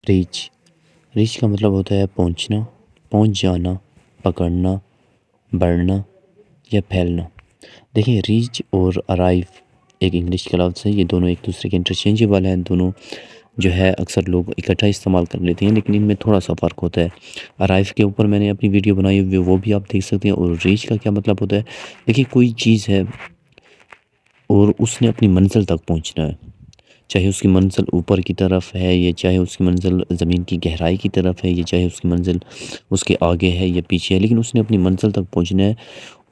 Reach. Reach का मतलब होता है पहुंचना, पहुंच जाना, पकड़ना, बढ़ना या फैलना। देखिए, रीच और अराइव एक इंग्लिश का लफ्ज़ है। ये दोनों एक दूसरे के इंटरचेंजेबल हैं। दोनों जो है अक्सर लोग इकट्ठा इस्तेमाल कर लेते हैं, लेकिन इनमें थोड़ा सा फ़र्क होता है। अराइव के ऊपर मैंने अपनी वीडियो बनाई हुई है, वो भी आप देख सकते हैं। और रीच का क्या मतलब होता है? देखिए, कोई चीज़ है और उसने अपनी मंज़िल तक पहुंचना है, चाहे उसकी मंज़िल ऊपर की तरफ है या चाहे उसकी मंज़िल ज़मीन की गहराई की तरफ है या चाहे उसकी मंज़िल उसके आगे है या पीछे है, लेकिन उसने अपनी मंज़िल तक पहुंचना है।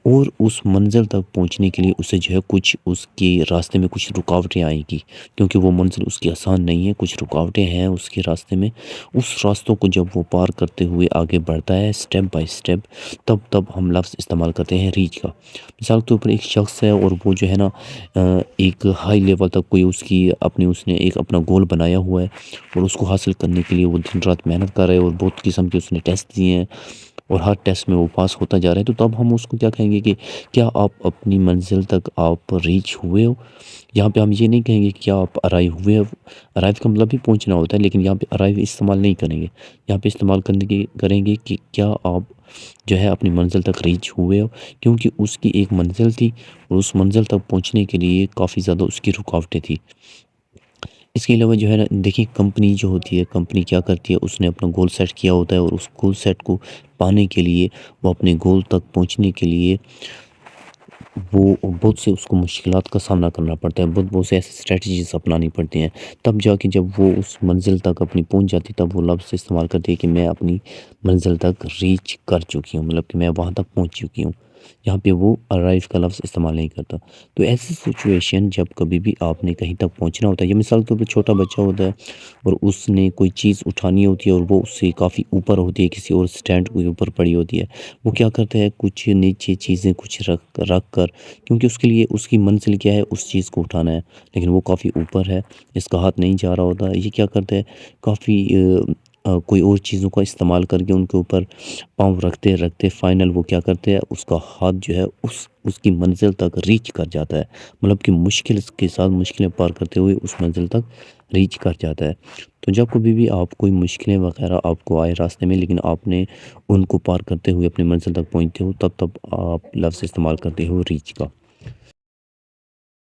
और उस मंज़िल तक पहुंचने के लिए उसे जो है कुछ उसके रास्ते में कुछ रुकावटें आएंगी, क्योंकि वो मंज़िल उसकी आसान नहीं है, कुछ रुकावटें हैं उसके रास्ते में। उस रास्तों को जब वो पार करते हुए आगे बढ़ता है स्टेप बाय स्टेप, तब हम लफ्ज़ इस्तेमाल करते हैं रीच का। मिसाल के तौर पर एक शख्स है और वो जो है ना एक हाई लेवल तक कोई उसकी अपनी उसने एक अपना गोल बनाया हुआ है और उसको हासिल करने के लिए वो दिन रात मेहनत कर रहा है और बहुत किस्म के उसने टेस्ट दिए हैं और हर टेस्ट में वो पास होता जा रहा है। तो तब हम उसको क्या कहेंगे कि क्या आप अपनी मंजिल तक आप रीच हुए हो। यहाँ पे हम ये नहीं कहेंगे कि क्या आप अराइव हुए हो। अराइव का मतलब भी पहुँचना होता है, लेकिन यहाँ पे अराइव इस्तेमाल नहीं करेंगे। यहाँ पे इस्तेमाल करने की करेंगे कि क्या आप जो है अपनी मंजिल तक रीच हुए हो, क्योंकि उसकी एक मंजिल थी और उस मंजिल तक पहुँचने के लिए काफ़ी ज़्यादा उसकी रुकावटें थी। इसके अलावा जो है ना, देखिए, कंपनी जो होती है, कंपनी क्या करती है, उसने अपना गोल सेट किया होता है और उस गोल सेट को पाने के लिए, वो अपने गोल तक पहुंचने के लिए वो बहुत से उसको मुश्किलात का सामना करना पड़ता है, बहुत बहुत से ऐसे स्ट्रेटजीज अपनानी पड़ती हैं। तब जाके जब वो उस मंजिल तक अपनी पहुंच जाती है, तब वो लफ्ज़ इस्तेमाल करती है कि मैं अपनी मंजिल तक रीच कर चुकी हूँ, मतलब कि मैं वहाँ तक पहुँच चुकी हूँ। यहाँ पे वो अराइव का लफ्ज़ इस्तेमाल नहीं करता। तो ऐसी सिचुएशन जब कभी भी आपने कहीं तक पहुँचना होता है, या मिसाल के तौर पे छोटा बच्चा होता है और उसने कोई चीज़ उठानी होती है और वो उससे काफ़ी ऊपर होती है, किसी और स्टैंड के ऊपर पड़ी होती है, वो क्या करता है, कुछ नीचे चीज़ें कुछ रख रख कर, क्योंकि उसके लिए उसकी मंजिल क्या है, उस चीज़ को उठाना है, लेकिन वो काफ़ी ऊपर है, इसका हाथ नहीं जा रहा होता। ये क्या करता है, काफ़ी कोई और चीज़ों का इस्तेमाल करके उनके ऊपर पाँव रखते रखते फाइनल वो क्या करते हैं, उसका हाथ जो है उसकी मंजिल तक रीच कर जाता है, मतलब कि मुश्किल के साथ मुश्किलें पार करते हुए उस मंजिल तक रीच कर जाता है। तो जब कभी भी आप कोई मुश्किलें वगैरह आपको आए रास्ते में, लेकिन आपने उनको पार करते हुए अपनी मंजिल तक पहुँचते हो, तब आप लफ्ज़ इस्तेमाल करते हो रीच का।